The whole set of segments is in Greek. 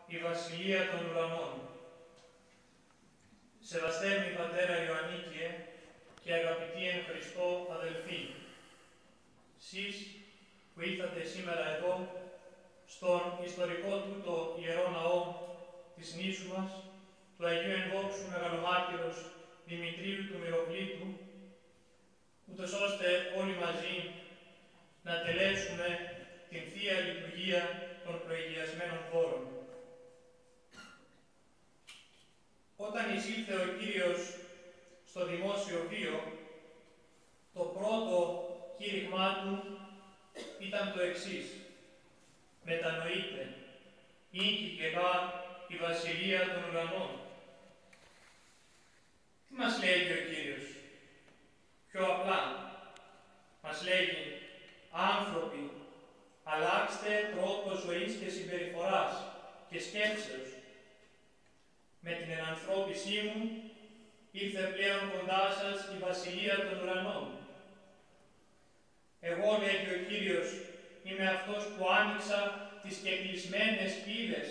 η βασιλεία των ουρανών. Σεβαστέμι πατέρα Ιωαννίκιε και αγαπητοί εν Χριστώ αδελφοί, σεις που ήρθατε σήμερα εδώ, στον ιστορικό τούτο ιερό ναό της νήσου μας, του Αγίου Ενδόξου Μεγαλομάρτυρος Δημητρίου του Μυροβλήτου, ούτως ώστε όλοι μαζί να τελέσουμε την Θεία Λειτουργία των προηγιασμένων δώρων. Όταν εισήλθε ο Κύριος στο δημόσιο βίο, το πρώτο κήρυγμά του ήταν το εξής: «Μετανοείτε, ήκη και γά η βασιλεία των ουρανών». Τι μας λέγει ο Κύριος? Πιο απλά, μας λέγει: άνθρωποι, αλλάξτε τρόπο ζωής και συμπεριφοράς και σκέψεως. Με την ενανθρώπισή μου ήρθε πλέον κοντά σας η βασιλεία των ουρανών. Εγώ, λέγει ο Κύριος, είμαι αυτός που άνοιξα τις κεκλεισμένες πύλες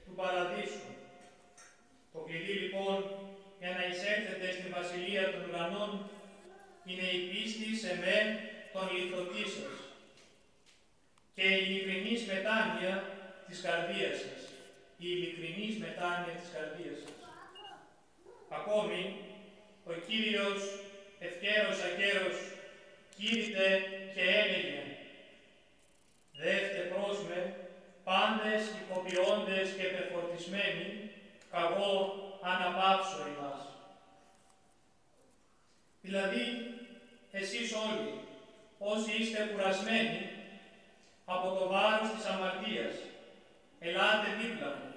του παραδείσου. Το κλειδί λοιπόν για να εισέλθετε στην βασιλεία των ουρανών είναι η πίστη σε με τον λιθωτή σας και η ειλικρινής μετάνοια της καρδίας σας. Η ειλικρινής μετάνοια της καρδίας σας. Ακόμη, ο Κύριος ευκαίρος ακέρος κήρυτε και έλεγε: «Δεύτε προς με, πάντες υποποιώντες και πεφορτισμένοι, καγώ αναπαύσω ημάς». Δηλαδή, εσείς όλοι, όσοι είστε κουρασμένοι από το βάρος της αμαρτίας, ελάτε δίπλα μου,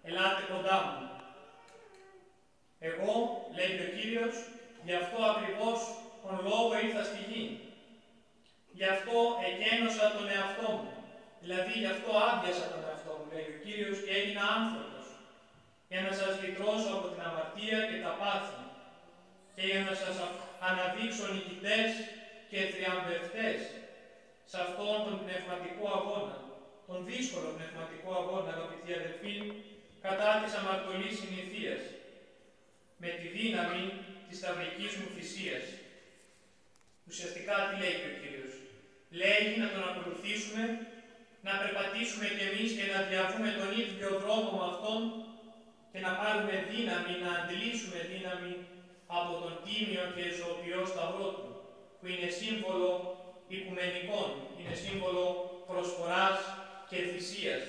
ελάτε κοντά μου. Εγώ, λέει ο Κύριος, γι' αυτό ακριβώς τον λόγο ήρθα στη γη. Γι' αυτό εκένωσα τον εαυτό μου, δηλαδή γι' αυτό άδειασα τον εαυτό μου, λέει ο Κύριος, και έγινα άνθρωπος, για να σας λυτρώσω από την αμαρτία και τα πάθη και για να σας αναδείξω νικητές και θριαμβευτές σε αυτόν τον πνευματικό αγώνα, τον δύσκολο πνευματικό αγώνα, αγαπητοί αδελφοί, κατά της αμαρτωλής συνηθίας, με τη δύναμη της σταυρικής μου θυσίας. Ουσιαστικά τι λέει και ο Κύριος? Λέει να τον ακολουθήσουμε, να περπατήσουμε κι εμείς και να διαβούμε τον ίδιο δρόμο με αυτόν και να πάρουμε δύναμη, να αντλήσουμε δύναμη από τον τίμιο και ζωοποιό σταυρό του, που είναι σύμβολο οικουμενικών, είναι σύμβολο προσφοράς και θυσίας.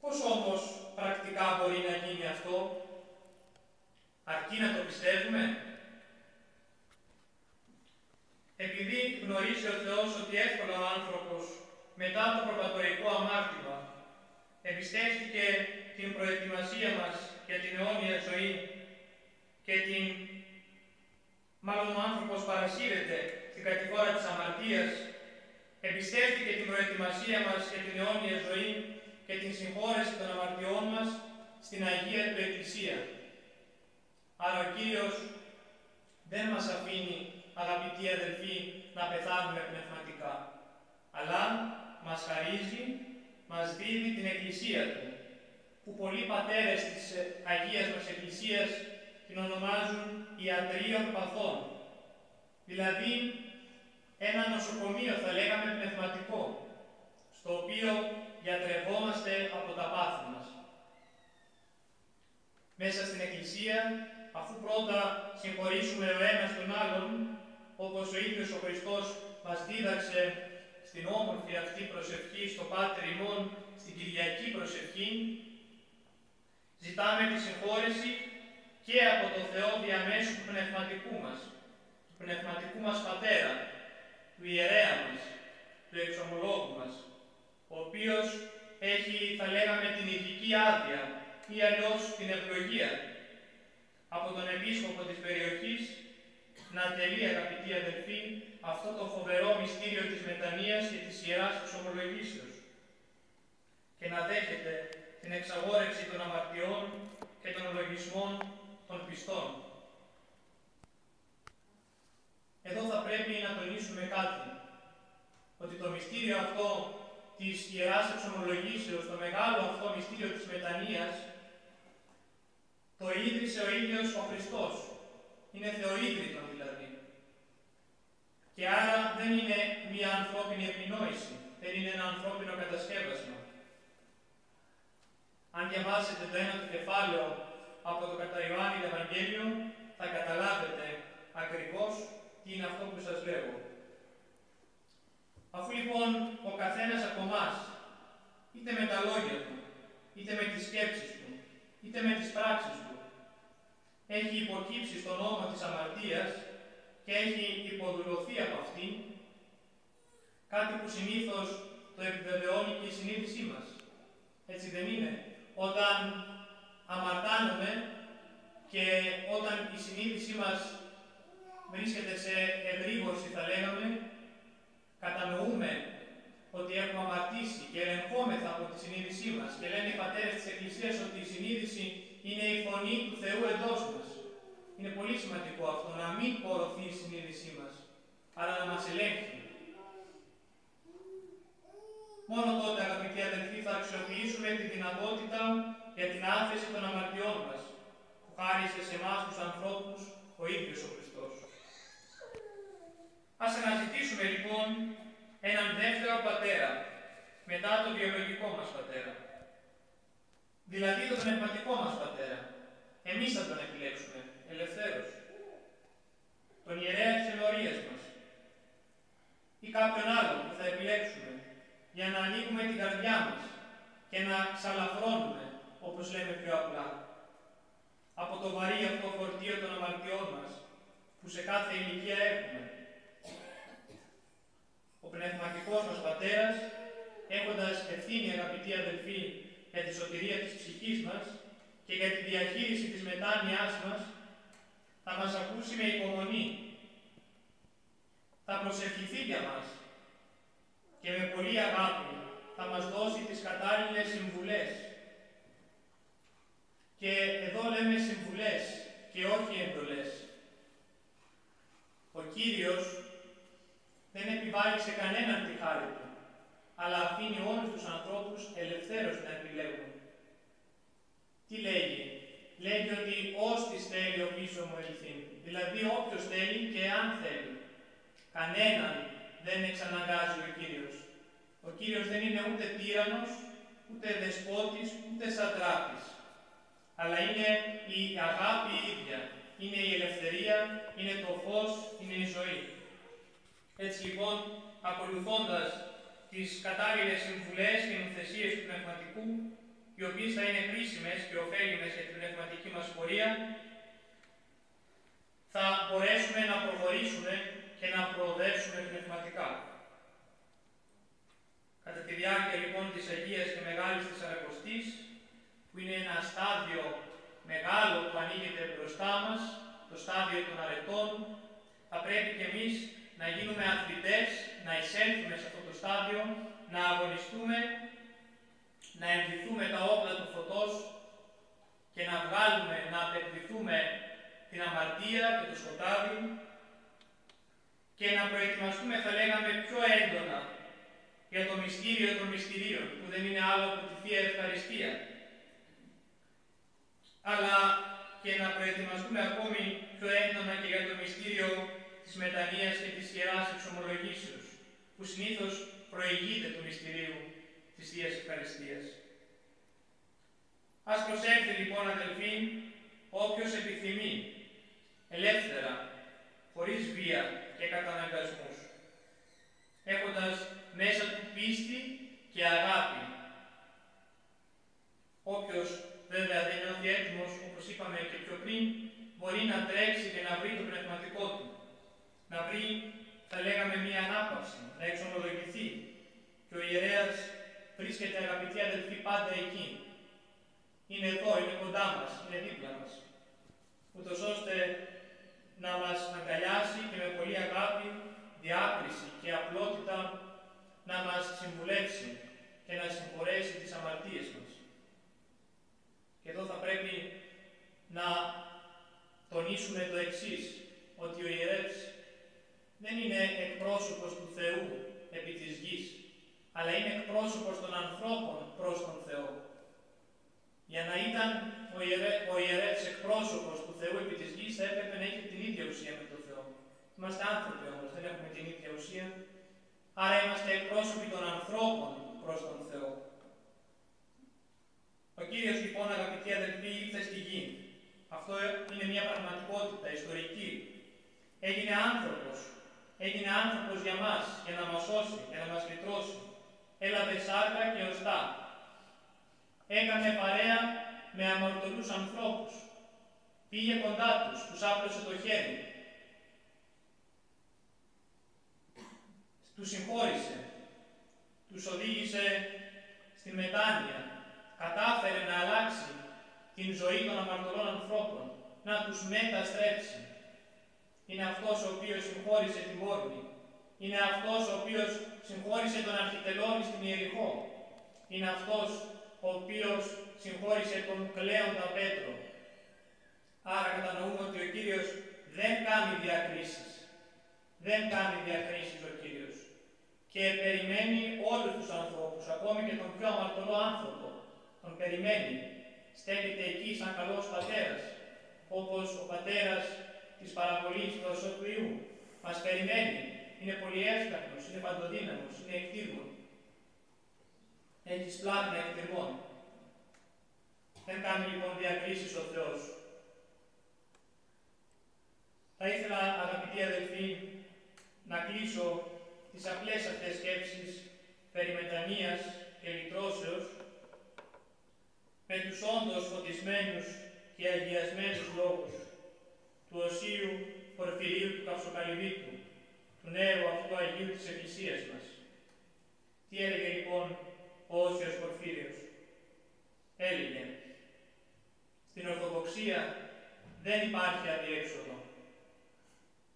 Πώς όμως πρακτικά μπορεί να γίνει αυτό? Αρκεί να το πιστεύουμε? Επειδή γνωρίζει ο Θεός ότι εύκολα ο άνθρωπος μετά το προπατορικό αμάρτημα εμπιστεύτηκε την προετοιμασία μας για την αιώνια ζωή και μάλλον ο άνθρωπος παρασύρεται στην κατηφόρα της αμαρτίας, εμπιστεύτηκε την προετοιμασία μας για την αιώνια ζωή και την συγχώρεση των αμαρτιών μας στην Αγία του Εκκλησία. Άρα ο Κύριος δεν μας αφήνει, αγαπητοί αδελφοί, να πεθάνουμε πνευματικά, αλλά μας χαρίζει, μας δίδει την Εκκλησία Του, που πολλοί πατέρες της Αγίας μας Εκκλησίας την ονομάζουν ιατρίων παθών, δηλαδή ένα νοσοκομείο, θα λέγαμε, πνευματικό, στο οποίο γιατρευόμαστε από τα πάθη μας. Μέσα στην Εκκλησία, αφού πρώτα συγχωρήσουμε ο ένας τον άλλον, όπως ο ίδιος ο Χριστός μας δίδαξε στην όμορφη αυτή προσευχή στο Πάτερ ημών, στην Κυριακή προσευχή, ζητάμε τη συγχώρεση και από το Θεό διαμέσου του πνευματικού μας Πατέρα, του ιερέα μας, του εξομολόγου μας, ο οποίος έχει, θα λέγαμε, την ειδική άδεια ή αλλιώς την ευλογία από τον επίσκοπο της περιοχής να τελεί, αγαπητοί αδελφοί, αυτό το φοβερό μυστήριο της μετανοίας και της Ιεράς Εξομολογήσεως και να δέχεται την εξαγόρευση των αμαρτιών και των λογισμών των πιστών. Εδώ θα πρέπει να τονίσουμε κάτι, ότι το μυστήριο αυτό της Ιεράς Εξομολογήσεως, το μεγάλο αυτό μυστήριο της μετανοίας, το ίδρυσε ο ίδιος ο Χριστός. Είναι θεοίδρυτον δηλαδή. Και άρα δεν είναι μία ανθρώπινη επινόηση, δεν είναι ένα ανθρώπινο κατασκεύασμα. Αν διαβάσετε το ένα του κεφάλαιο από το κατά Ιωάννη Ευαγγέλιο, θα καταλάβετε ακριβώς τι είναι αυτό που σας λέγω. Αφού λοιπόν ο καθένας από εμάς, είτε με τα λόγια του, είτε με τις σκέψεις του, είτε με τις πράξεις του, έχει υποκύψει στον νόμο της αμαρτίας και έχει υποδουλωθεί από αυτήν, κάτι που συνήθως το επιβεβαιώνει και η συνείδησή μας. Έτσι δεν είναι? Όταν αμαρτάνουμε και όταν η συνείδησή μας βρίσκεται σε εγρήγορση, θα λέγαμε, κατανοούμε ότι έχουμε αμαρτήσει και ελεγχόμεθα από τη συνείδησή μας. Και λένε οι πατέρες της Εκκλησίας ότι η συνείδηση είναι η φωνή του Θεού εντός μας. Είναι πολύ σημαντικό αυτό, να μην πορωθεί η συνείδησή μας, αλλά να μας ελέγχει. Μόνο τότε, αγαπητοί αδελφοί, θα αξιοποιήσουμε τη δυνατότητα για την άφεση των αμαρτιών μας, που χάρισε σε εμάς τους ανθρώπους ο ίδιος ο Χριστός. Ας αναζητήσουμε λοιπόν έναν δεύτερο πατέρα, μετά τον βιολογικό μας πατέρα. Δηλαδή τον πνευματικό μας πατέρα. Εμείς θα τον επιλέξουμε, ελευθέρως. Τον ιερέα της ενορίας μας. Ή κάποιον άλλον που θα επιλέξουμε, για να ανοίγουμε την καρδιά μας και να ξαλαφρώνουμε, όπως λέμε πιο απλά, από το βαρύ αυτό φορτίο των αμαρτιών μας, που σε κάθε ηλικία έχουμε. Ο πνευματικός μας πατέρας, έχοντας ευθύνη, αγαπητοί αδελφοί, για τη σωτηρία της ψυχής μας και για τη διαχείριση της μετάνοιάς μας, θα μας ακούσει με υπομονή. Θα προσευχηθεί για μας και με πολλή αγάπη θα μας δώσει τις κατάλληλες συμβουλές. Και εδώ λέμε συμβουλές και όχι εντολές. Ο Κύριος δεν επιβάλλει σε κανέναν τη χάρη του, αλλά αφήνει όλους τους ανθρώπους ελευθέρως να επιλέγουν. Τι λέγει? Λέγει ότι όστις θέλει ο πίσω μου ελθύν, δηλαδή όποιος θέλει και αν θέλει. Κανέναν δεν εξαναγκάζει ο Κύριος. Ο Κύριος δεν είναι ούτε τύραννος, ούτε δεσπότης, ούτε σατράπης. Αλλά είναι η αγάπη η ίδια, είναι η ελευθερία, είναι το φως, είναι η ζωή. Έτσι λοιπόν, ακολουθώντας τις κατάλληλες συμβουλές και νουθεσίες του πνευματικού, οι οποίες θα είναι χρήσιμες και ωφέλιμες για την πνευματική μας πορεία, θα μπορέσουμε να προχωρήσουμε και να προοδεύσουμε πνευματικά. Κατά τη διάρκεια λοιπόν της Αγίας και Μεγάλης Τεσσαρακοστής, που είναι ένα στάδιο μεγάλο που ανοίγεται μπροστά μας, το στάδιο των αρετών, θα πρέπει και εμείς να γίνουμε αθλητές, να εισέλθουμε σε αυτό το στάδιο, να αγωνιστούμε, να ενδυθούμε τα όπλα του φωτός και να βγάλουμε, να απεκδηθούμε την αμαρτία και το σκοτάδι και να προετοιμαστούμε, θα λέγαμε, πιο έντονα για το μυστήριο των μυστηρίων, που δεν είναι άλλο από τη Θεία Ευχαριστία. Αλλά και να προετοιμαστούμε ακόμη πιο έντονα και για το μυστήριο της μετανοίας και της Ιεράς Εξομολογήσεως, που συνήθως προηγείται του μυστηρίου της Θείας Ευχαριστίας. Ας προσέλθει λοιπόν, αδελφοί, όποιος επιθυμεί, ελεύθερα, χωρίς βία και καταναγκασμούς, έχοντας μέσα του πίστη και αγάπη. Όποιος βέβαια δεν νιώθει έτοιμος, όπως είπαμε και πιο πριν, μπορεί να τρέξει και να βρει το πνευματικό του. Να βρει, θα λέγαμε, μία ανάπαυση, να εξομολογηθεί. Και ο ιερέας βρίσκεται, αγαπητοί αδελφοί, πάντα εκεί. Είναι εδώ, είναι κοντά μας, είναι δίπλα μας. Ούτως ώστε να μας αγκαλιάσει και με πολλή αγάπη, διάκριση και απλότητα να μας συμβουλεύσει και να συγχωρέσει τις αμαρτίες μας. Και εδώ θα πρέπει να τονίσουμε το εξής, ότι ο ιερεύς δεν είναι εκπρόσωπος του Θεού επί της γης, αλλά είναι εκπρόσωπος των ανθρώπων προς τον Θεό. Για να ήταν ο ιερεύς εκπρόσωπος του Θεού επί της γης, θα έπρεπε να έχει την ίδια ουσία με τον Θεό. Είμαστε άνθρωποι όμως, δεν έχουμε την ίδια ουσία. Άρα είμαστε εκπρόσωποι των ανθρώπων προς τον Θεό. Ο Κύριος λοιπόν, αγαπητοί αδελφοί, ήρθε στη γη. Αυτό είναι μια πραγματικότητα ιστορική. Έγινε άνθρωπος για μας, για να μας σώσει, για να μας λυτρώσει. Έλαβε σάρκα και οστά. Έκανε παρέα με αμαρτωλούς ανθρώπους. Πήγε κοντά τους άπλωσε το χέρι. Τους συγχώρησε, τους οδήγησε στη μετάνοια. Κατάφερε να αλλάξει την ζωή των αμαρτωλών ανθρώπων, να τους μεταστρέψει. Είναι αυτός ο οποίος συγχώρησε την πόρνη. Είναι αυτός ο οποίος συγχώρησε τον Αρχιτελώνη στην Ιεριχώ. Είναι αυτός ο οποίος συγχώρησε τον κλαίοντα Πέτρο. Άρα κατανοούμε ότι ο Κύριος δεν κάνει διακρίσεις. Δεν κάνει διακρίσεις ο Κύριος. Και περιμένει όλους τους ανθρώπους, ακόμη και τον πιο αμαρτωλό άνθρωπο. Τον περιμένει. Στέκεται εκεί σαν καλός πατέρας, όπως ο πατέρας της παραβολής του ασώτου Ιού. Μας περιμένει. Είναι πολύ εύσταχνος, είναι παντοδύναμος, είναι εκτίρμον. Έχει σπλάχνα εκτιμών. Δεν κάνει λοιπόν διακρίσεις ο Θεός. Θα ήθελα, αγαπητοί αδελφοί, να κλείσω τις απλές αυτές σκέψεις περί μετανοίας και λυτρώσεως με τους όντως φωτισμένους και αγιασμένους λόγους του Οσίου Πορφυρίου του Καυσοκαλυβίτου, του νέου αυτού Αγίου της Εκκλησίας μας. Τι έλεγε λοιπόν ο Όσιος Πορφύριος? Έλεγε: στην Ορθοδοξία δεν υπάρχει αδιέξοδο.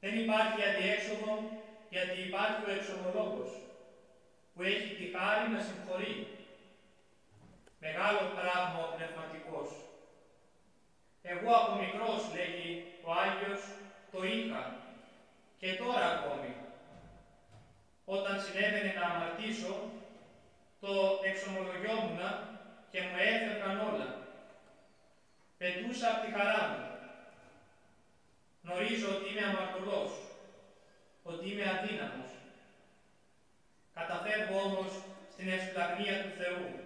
Δεν υπάρχει αδιέξοδο γιατί υπάρχει ο εξομολόγος που έχει τη χάρη να συγχωρεί. Μεγάλο πράγμα ο πνευματικός. Εγώ από μικρός, λέγει ο Άγιος, το είχα και τώρα ακόμη. Όταν συνέβαινε να αμαρτήσω, το εξομολογιόμουν και μου έφευγαν όλα. Πετούσα από τη χαρά μου. Γνωρίζω ότι είμαι αμαρτωλός, ότι είμαι αδύναμος. Καταφεύγω όμως στην ευσπλαγνία του Θεού.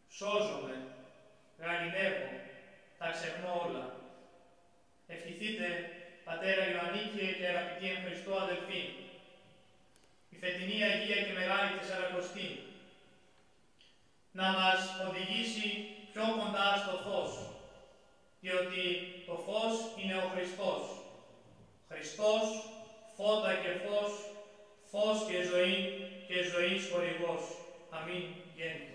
Σώζομαι, γαληνεύω, τα ξεχνώ όλα. Ευχηθείτε, Πατέρα Ιωαννίκη και αγαπητοί εν Χριστώ αδελφοί, η φετινή Αγία και Μεγάλη Τεσσαρακοστή να μας οδηγήσει πιο κοντά στο φως, διότι το φως είναι ο Χριστός. Χριστός, φώτα και φως, φως και ζωή χορηγός. Αμήν γέννητο.